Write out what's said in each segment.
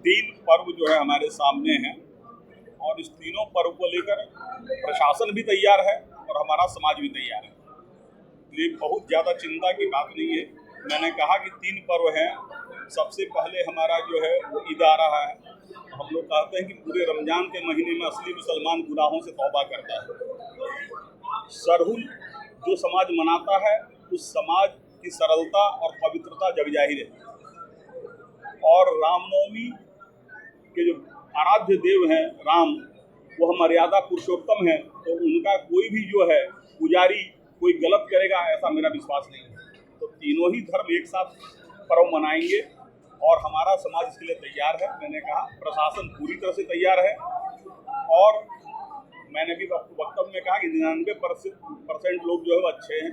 तीन पर्व जो है हमारे सामने हैं और इस तीनों पर्व को लेकर प्रशासन भी तैयार है और हमारा समाज भी तैयार है। ये बहुत ज़्यादा चिंता की बात नहीं है। मैंने कहा कि तीन पर्व हैं। सबसे पहले हमारा जो है वो ईद आ रहा है। हम लोग कहते हैं कि पूरे रमजान के महीने में असली मुसलमान गुनाहों से तौबा करता है। सरहुल जो समाज मनाता है उस समाज की सरलता और पवित्रता जग जाहिर है। और रामनवमी के जो आराध्य देव हैं राम, वह मर्यादा पुरुषोत्तम है, तो उनका कोई भी जो है पुजारी कोई गलत करेगा ऐसा मेरा विश्वास नहीं है। तो तीनों ही धर्म एक साथ पर्व मनाएंगे और हमारा समाज इसके लिए तैयार है। मैंने कहा प्रशासन पूरी तरह से तैयार है और मैंने भी वक्तव्य में कहा कि 99% लोग जो है वो अच्छे हैं।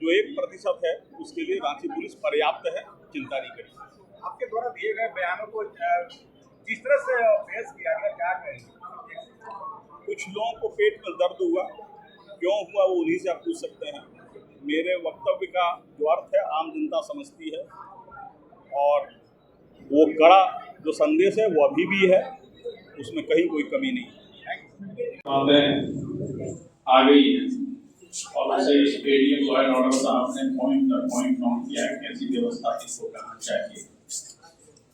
जो 1% है उसके लिए रांची पुलिस पर्याप्त है, चिंता नहीं करिए। आपके द्वारा दिए गए बयानों को जिस तरह से पेश किया गया, क्या कहेंगे? कुछ लोगों को पेट में दर्द हुआ, क्यों हुआ वो उन्हीं से आप पूछ सकते हैं। मेरे वक्तव्य का जो अर्थ है आम जनता समझती है और वो कड़ा जो संदेश है वो अभी भी है, उसमें कहीं कोई कमी नहीं है। आ गई है और उसे स्टेडियम लॉ एंड ऑर्डर साहब ने पॉइंट नोट किया है कैसी व्यवस्था किसको करना चाहिए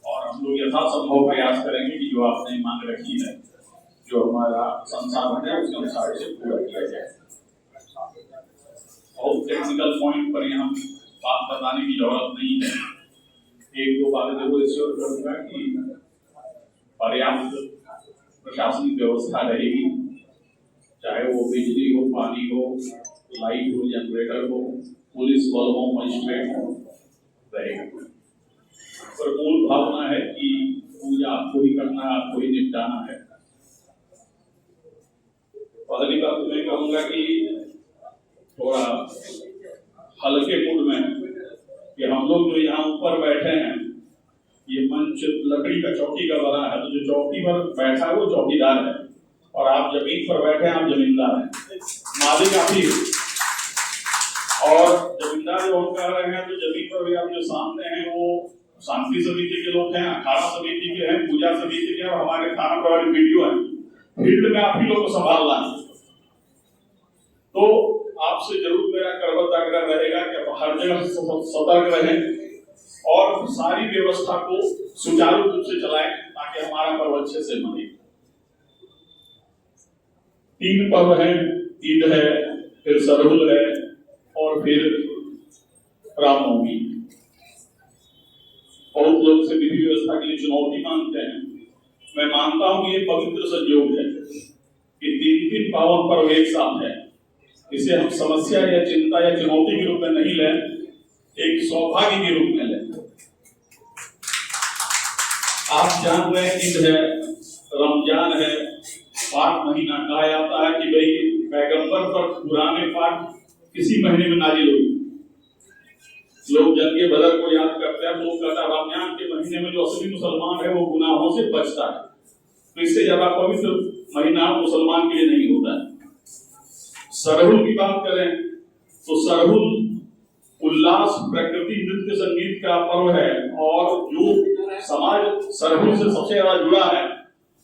और हम लोग यथासंभव प्रयास करेंगे कि जो आपने मांग रखी है, जो हमारा संसाधन है उसके अनुसार से पूरा किया जाए। बहुत टेक्निकल पॉइंट पर यहाँ बात बताने की जरूरत नहीं है। एक दो बातें जरूर इंश्योर करूंगा कि पर्याप्त प्रशासनिक व्यवस्था रहेगी, चाहे वो बिजली हो, पानी हो, लाइट हो, जनरेटर हो, पुलिस बल हो, मजिस्ट्रेट हो, रहेगा। पर मूल भावना है कि पूजा आपको ही करना है, आपको ही निपटाना है। पहली बात तो मैं कहूँगा कि थोड़ा हल्के मूड में कि हम लोग जो यहाँ ऊपर बैठे हैं, ये मंच लकड़ी का चौकी का बना है, तो जो चौकी पर बैठा है वो चौकीदार है और आप जमीन पर बैठे हैं, आप जमींदार हैं। मालिक आप ही और जमींदार जो हम कह रहे हैं, तो जमीन पर भी आप जो सामने हैं वो शांति समिति के लोग हैं, अखाड़ा समिति के हैं, पूजा समिति के, और हमारे थाना प्रभारी वीडियो हैं। फील्ड में आप ही लोग को संभालना है। तो आपसे जरूर मेरा करबद्ध आग्रह रहेगा कि हर जगह सतर्क रहें और सारी व्यवस्था को सुचारू रूप से चलाएं ताकि हमारा पर्व अच्छे से मने। तीन पर्व हैं, ईद है, फिर सरहुल है और फिर रामनवमी। बहुत लोग से विधि व्यवस्था के लिए चुनौती मांगते हैं। मैं मानता हूं कि ये पवित्र संयोग है कि तीन पावन पर्व एक साथ है। इसे हम समस्या या चिंता या चुनौती के रूप में नहीं लें, एक सौभाग्य के रूप में लें। आप जान रहे हैं ईद है, रमजान है, पाक महीना कहा जाता है कि भाई पैगंबर पर पुराने पाक किसी महीने में नाजिल हुई। लोग जंगे बदर को याद करते हैं। लोग कहते हैं रमजान के महीने में जो असली मुसलमान है वो गुनाहों से बचता है, तो इससे ज्यादा पवित्र महीना मुसलमान के लिए नहीं होता है। सरहुल की बात करें तो सरहुल उल्लास, प्रकृति, नृत्य, संगीत का पर्व है और जो समाज सरहुल से सबसे ज्यादा जुड़ा है,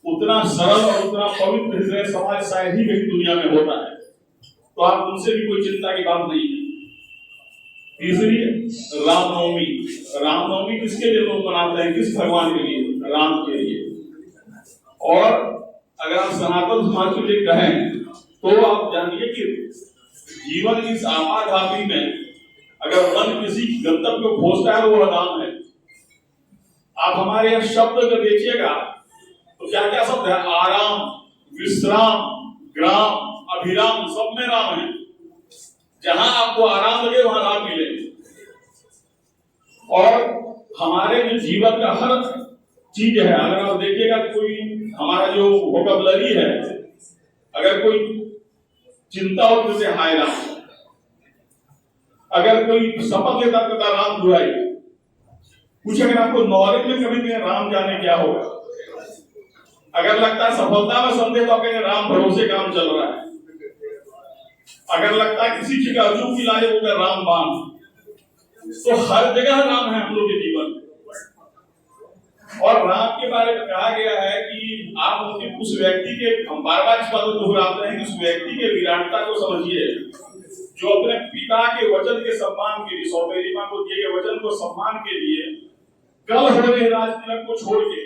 उतना सरल और उतना पवित्र हृदय समाज शायद ही कहीं दुनिया में होता है। तो आप उनसे भी कोई चिंता की बात नहीं है। तीसरी रामनवमी। रामनवमी किसके लिए लोग मनाते हैं? किस भगवान के लिए? राम के लिए। और अगर आप सनातन समाज के लिए कहें तो आप जानिए कि जीवन की इस आपाधापी में अगर मन किसी गंतव्य को खोजता है तो वो राम है। आप हमारे यहाँ शब्द अगर देखिएगा तो क्या क्या शब्द है? आराम, विश्राम, ग्राम, अभिराम, सब में राम है। जहां आपको आराम लगे वहां राम मिले। और हमारे जो जीवन का हर चीज है, अगर आप देखिएगा कोई हमारा जो वोकैबुलरी है, अगर कोई चिंता हो तो हाय राम, अगर कोई शपथ लेता तो राम दुआई, कुछ अगर आपको नॉलेज में कभी भी राम जाने क्या होगा, अगर लगता है सफलता में संदेह तो आप कहेंगे राम भरोसे काम चल रहा है, अगर लगता है किसी चीज का अजूब इलाज होगा राम बाण। तो हर जगह राम है हम लोग के जीवन में। और राम के बारे में कहा गया है कि आप उस व्यक्ति के, हम बार बार इस बात को दोहराते हैं कि उस व्यक्ति के विराटता को समझिए जो अपने पिता के वचन के सम्मान के लिए, सौतेली मां को दिए गए वचन को सम्मान के लिए कल हो रहे राजतिलक को छोड़ के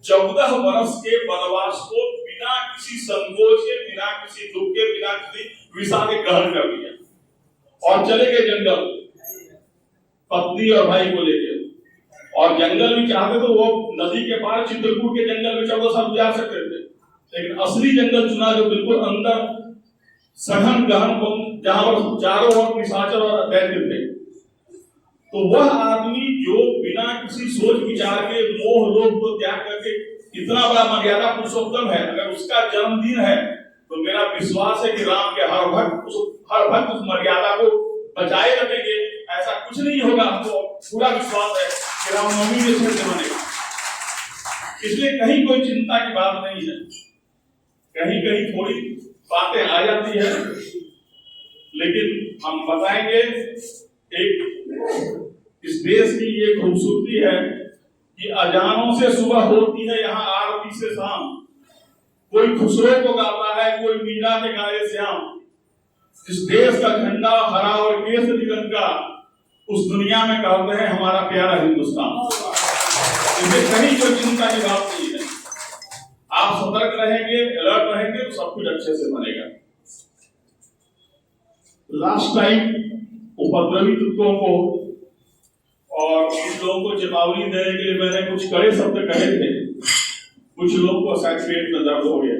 14 वर्ष के वनवास को बिना किसी संकोच के, बिना किसी दुख के, बिना किसी विषाद के ग्रहण कर लिया और चले गए जंगल पत्नी और भाई को लेकर। और जंगल भी चाहते तो वो नदी के पार चित्रकूट के जंगल में 14 साल गुजार सकते थे, लेकिन असली जंगल चुना जो बिल्कुल अंदर सघन गहन, जहां पर चारों ओर निशाचर और दैत्य थे। तो वह आदमी जो बिना किसी सोच विचार के, मोह लोभ को त्याग करके इतना बड़ा मर्यादा पुरुषोत्तम है, अगर उसका जन्मदिन है तो मेरा विश्वास है कि राम के हर भक्त उस मर्यादा को बचाए रखेंगे। ऐसा कुछ नहीं होगा, हमको पूरा विश्वास है कि रामनवमी में से बनेगा। इसलिए कहीं कोई चिंता की बात नहीं है। कहीं कहीं थोड़ी बातें आ जाती है, लेकिन हम बताएंगे एक इस देश की ये खूबसूरती है कि अजानों से सुबह होती है यहाँ आरती से शाम। कोई खुसरो को गाता है, कोई मीरा के गाए श्याम। इस देश का झंडा हरा और केसरी रंग का उस दुनिया में कहते हैं हमारा प्यारा हिंदुस्तान। इसमें कहीं कोई चिंता की बात नहीं है। आप सतर्क रहेंगे, अलर्ट रहेंगे तो सब कुछ अच्छे से बनेगा। लास्ट टाइम उपद्रवी तत्वों को और कुछ लोगों को चेतावनी देने के लिए मैंने कुछ कड़े शब्द कहे थे। कुछ लोगों को शायद पेट में दर्द हो गया,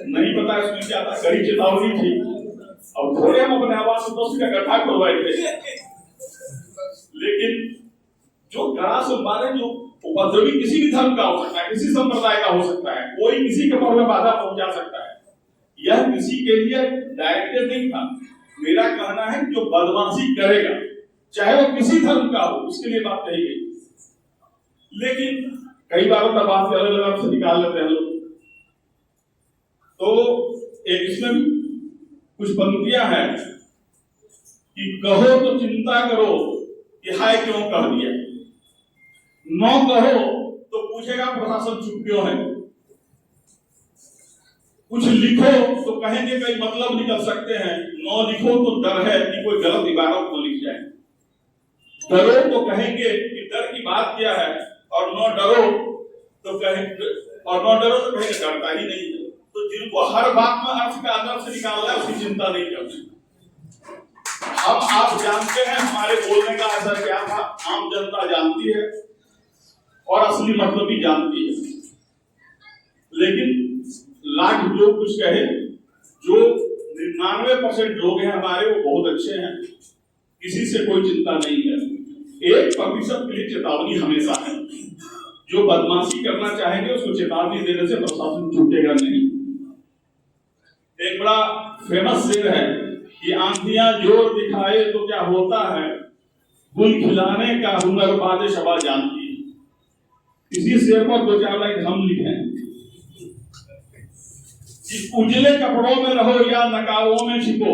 नहीं पता इसमें क्या था, कड़ी चेतावनी थी। और थोड़े हम अपने आवाज से दोस्त का गड्ढा खुलवाए थे, लेकिन जो गड़ा से मारे, जो उपद्रवी किसी भी धर्म का हो सकता है, किसी संप्रदाय का हो सकता है, कोई किसी के पर में बाधा पहुंचा सकता है। यह किसी के लिए डायरेक्टेड नहीं था। मेरा कहना है जो बदमाशी करेगा, चाहे वो किसी धर्म का हो, उसके लिए बात कही गई। लेकिन कई बार अपना बात अलग अलग अर्थ से निकाल लेते हैं लोग। तो एक इसमें भी कुछ पंक्तियां हैं कि कहो तो चिंता करो कि हाय क्यों कह दिया, न कहो तो पूछेगा प्रशासन चुप क्यों है, कुछ लिखो तो कहेंगे कई मतलब निकल सकते हैं, न लिखो तो डर है कि कोई गलत इबारत को लिख जाए, डरो तो कहेंगे कि डर की बात क्या है, और न डरो तो कहेंगे डरता ही नहीं है। तो जिनको हर बात में अर्थ का अंदर से निकालना है उसकी चिंता नहीं करनी। हम आप जानते हैं हमारे बोलने का असर क्या था, आम जनता जानती है और असली मतलब भी जानती है। लेकिन लाख लोग कुछ कहे, जो 99% लोग हैं हमारे वो बहुत अच्छे हैं, किसी से कोई चिंता नहीं है। 1% के लिए चेतावनी हमेशा है। जो बदमाशी करना चाहेंगे उसको चेतावनी देने से प्रशासन छूटेगा नहीं। एक बड़ा फेमस शेर है कि आंधियां जोर दिखाए तो क्या होता है, गुल खिलाने का हुनर बादे शबा जानती है। इसी शेर पर 2-4 लाइन हम लिखे कि उजले कपड़ों में रहो या नकाबों में छिपो,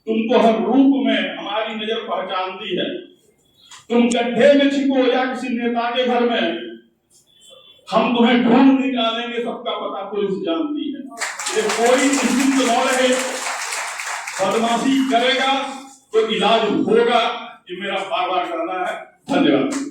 तुमको हर रूप में हमारी नजर पहचानती है। तुम गड्ढे में छिपो या किसी नेता के घर में, हम तुम्हें ढूंढ निकालेंगे, सबका पता पुलिस जानती है। ये कोई निश्चिंत न रहे, बदमाशी करेगा तो इलाज होगा, ये मेरा बार बार कहना है। धन्यवाद।